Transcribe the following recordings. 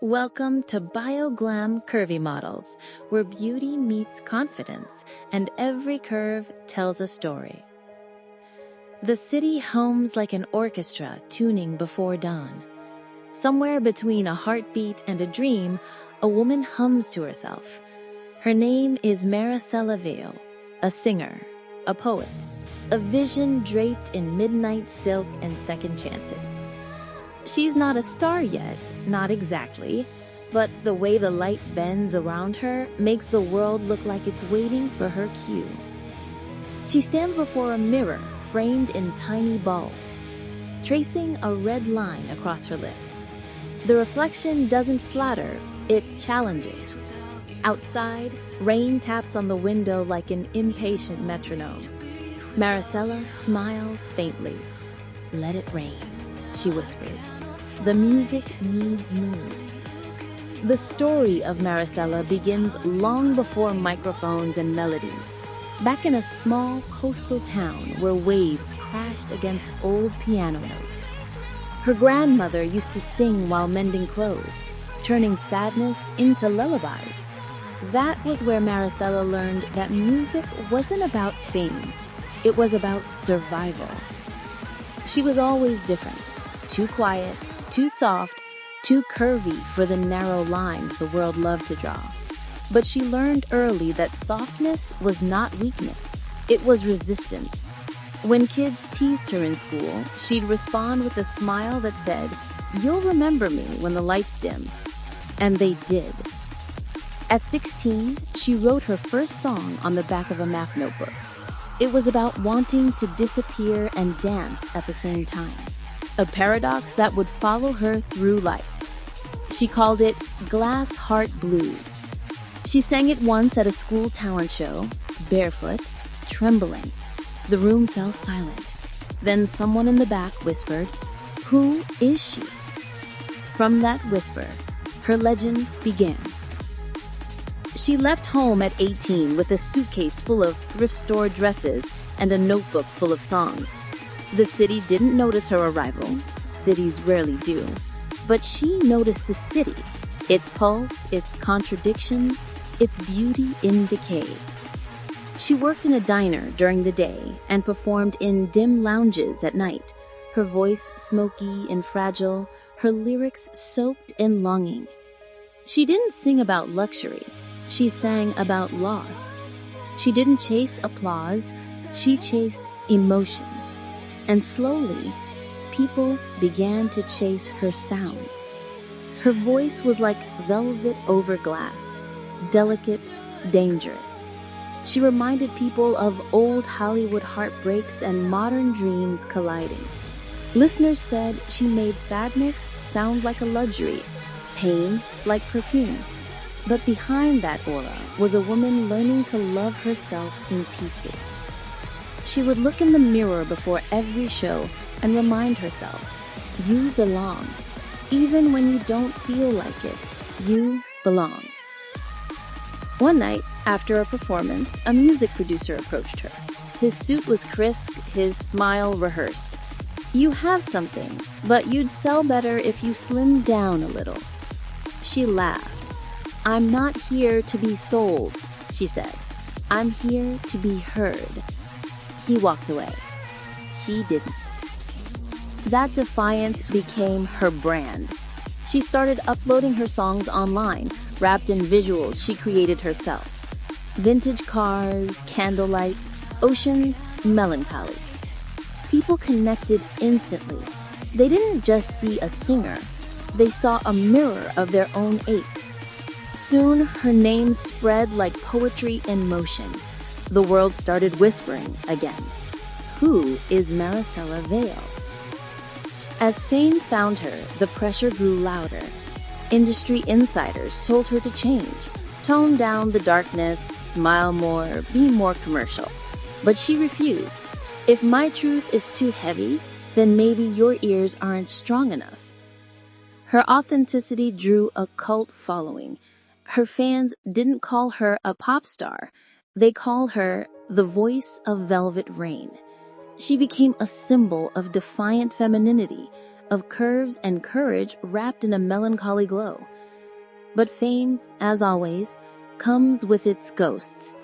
Welcome to Bioglam Curvy Models, where beauty meets confidence and every curve tells a story. The city hums like an orchestra tuning before dawn. Somewhere between a heartbeat and a dream, a woman hums to herself. Her name is Maricela Vale, a singer, a poet, a vision draped in midnight silk and second chances. She's not a star yet, not exactly, but the way the light bends around her makes the world look like it's waiting for her cue. She stands before a mirror framed in tiny bulbs, tracing a red line across her lips. The reflection doesn't flatter, it challenges. Outside, rain taps on the window like an impatient metronome. Maricela smiles faintly. "Let it rain," she whispers. "The music needs mood." The story of Maricela begins long before microphones and melodies, back in a small coastal town where waves crashed against old piano notes. Her grandmother used to sing while mending clothes, turning sadness into lullabies. That was where Maricela learned that music wasn't about fame, it was about survival. She was always different. Too quiet, too soft, too curvy for the narrow lines the world loved to draw. But she learned early that softness was not weakness, it was resistance. When kids teased her in school, she'd respond with a smile that said, "You'll remember me when the lights dim." And they did. At 16, she wrote her first song on the back of a math notebook. It was about wanting to disappear and dance at the same time. A paradox that would follow her through life. She called it Glass Heart Blues. She sang it once at a school talent show, barefoot, trembling. The room fell silent. Then someone in the back whispered, "Who is she?" From that whisper, her legend began. She left home at 18 with a suitcase full of thrift store dresses and a notebook full of songs. The city didn't notice her arrival. Cities rarely do. But she noticed the city, its pulse, its contradictions, its beauty in decay. She worked in a diner during the day and performed in dim lounges at night, her voice smoky and fragile, her lyrics soaked in longing. She didn't sing about luxury. She sang about loss. She didn't chase applause. She chased emotion. And slowly, people began to chase her sound. Her voice was like velvet over glass, delicate, dangerous. She reminded people of old Hollywood heartbreaks and modern dreams colliding. Listeners said she made sadness sound like a luxury, pain like perfume. But behind that aura was a woman learning to love herself in pieces. She would look in the mirror before every show and remind herself, you belong. Even when you don't feel like it, you belong. One night, after a performance, a music producer approached her. His suit was crisp, his smile rehearsed. "You have something, but you'd sell better if you slimmed down a little." She laughed. "I'm not here to be sold," she said. "I'm here to be heard." He walked away. She didn't. That defiance became her brand. She started uploading her songs online, wrapped in visuals she created herself. Vintage cars, candlelight, oceans, melancholy. People connected instantly. They didn't just see a singer, they saw a mirror of their own ache. Soon, her name spread like poetry in motion. The world started whispering again. Who is Maricela Vale? As fame found her, the pressure grew louder. Industry insiders told her to change, tone down the darkness, smile more, be more commercial. But she refused. If my truth is too heavy, then maybe your ears aren't strong enough. Her authenticity drew a cult following. Her fans didn't call her a pop star. They called her the voice of Velvet Rain. She became a symbol of defiant femininity, of curves and courage wrapped in a melancholy glow. But fame, as always, comes with its ghosts.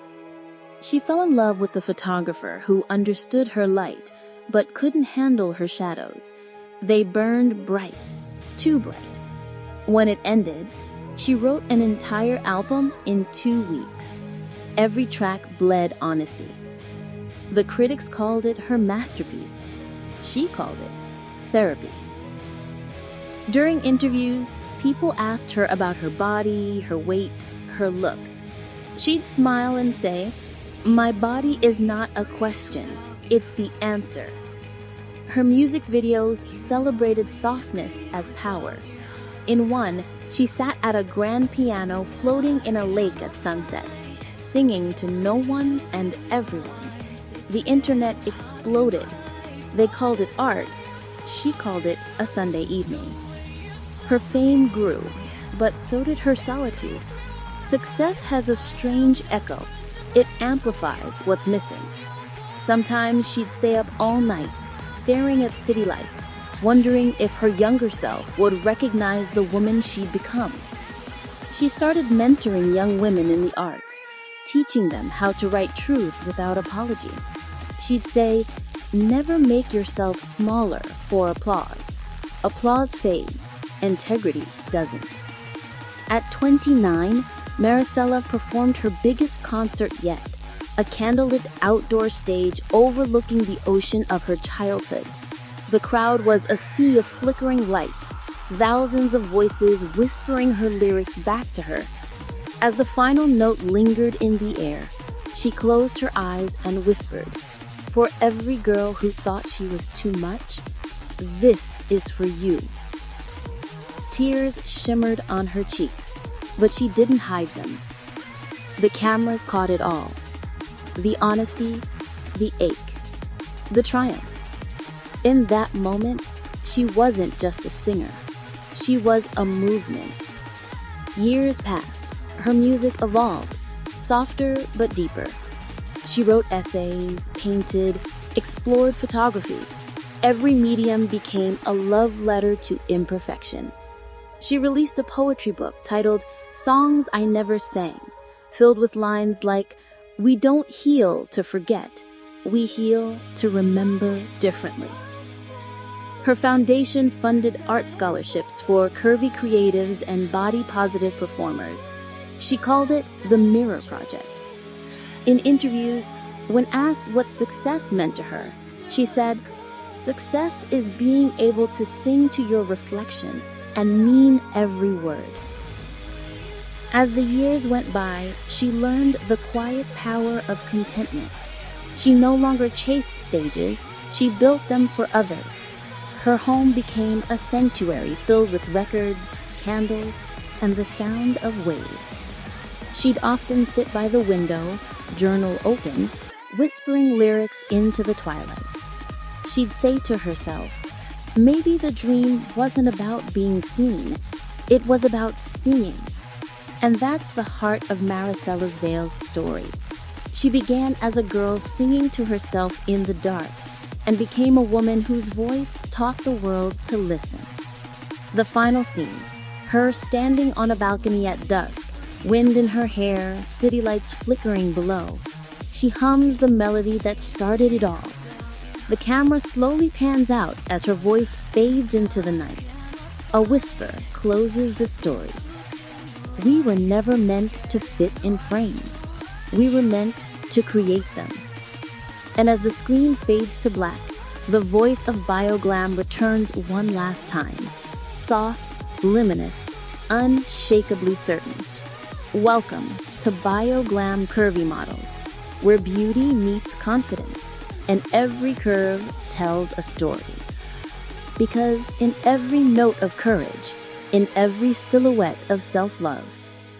She fell in love with the photographer who understood her light, but couldn't handle her shadows. They burned bright, too bright. When it ended, she wrote an entire album in 2 weeks. Every track bled honesty. The critics called it her masterpiece. She called it therapy. During interviews, people asked her about her body, her weight, her look. She'd smile and say, "My body is not a question, it's the answer." Her music videos celebrated softness as power. In one, she sat at a grand piano floating in a lake at sunset, singing to no one and everyone. The internet exploded. They called it art. She called it a Sunday evening. Her fame grew, but so did her solitude. Success has a strange echo. It amplifies what's missing. Sometimes she'd stay up all night, staring at city lights, wondering if her younger self would recognize the woman she'd become. She started mentoring young women in the arts, teaching them how to write truth without apology. She'd say, "Never make yourself smaller for applause. Applause fades, integrity doesn't." At 29, Maricela performed her biggest concert yet, a candlelit outdoor stage overlooking the ocean of her childhood. The crowd was a sea of flickering lights, thousands of voices whispering her lyrics back to her. As the final note lingered in the air, she closed her eyes and whispered, "For every girl who thought she was too much, this is for you." Tears shimmered on her cheeks, but she didn't hide them. The cameras caught it all. The honesty, the ache, the triumph. In that moment, she wasn't just a singer. She was a movement. Years passed. Her music evolved, softer but deeper. She wrote essays, painted, explored photography. Every medium became a love letter to imperfection. She released a poetry book titled "Songs I Never Sang," filled with lines like, "We don't heal to forget, we heal to remember differently." Her foundation funded art scholarships for curvy creatives and body-positive performers. She called it the Mirror Project. In interviews, when asked what success meant to her, she said, "Success is being able to sing to your reflection and mean every word." As the years went by, she learned the quiet power of contentment. She no longer chased stages, she built them for others. Her home became a sanctuary filled with records, candles, and the sound of waves. She'd often sit by the window, journal open, whispering lyrics into the twilight. She'd say to herself, maybe the dream wasn't about being seen, it was about seeing. And that's the heart of Maricela's Veil's story. She began as a girl singing to herself in the dark, and became a woman whose voice taught the world to listen. The final scene, her standing on a balcony at dusk, wind in her hair, city lights flickering below. She hums the melody that started it all. The camera slowly pans out as her voice fades into the night. A whisper closes the story. We were never meant to fit in frames. We were meant to create them. And as the screen fades to black, the voice of Bioglam returns one last time. Soft, luminous, unshakably certain. Welcome to Bioglam Curvy Models, where beauty meets confidence, and every curve tells a story. Because in every note of courage, in every silhouette of self-love,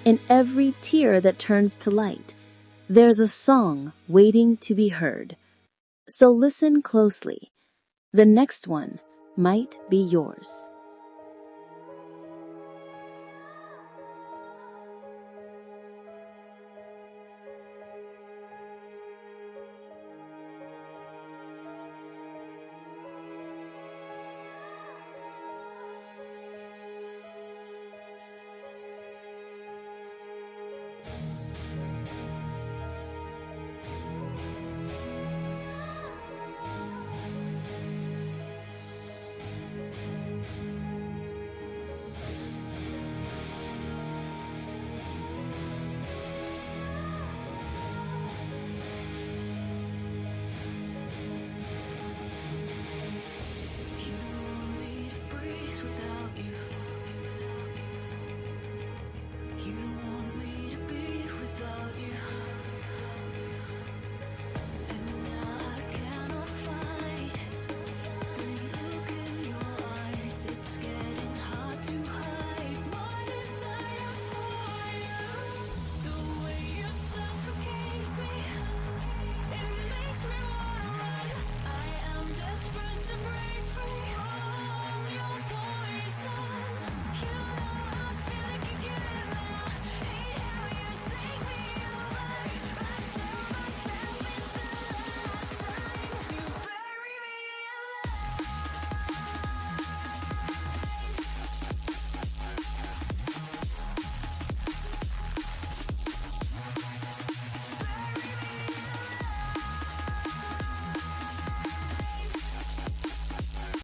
in every tear that turns to light, there's a song waiting to be heard. So listen closely. The next one might be yours.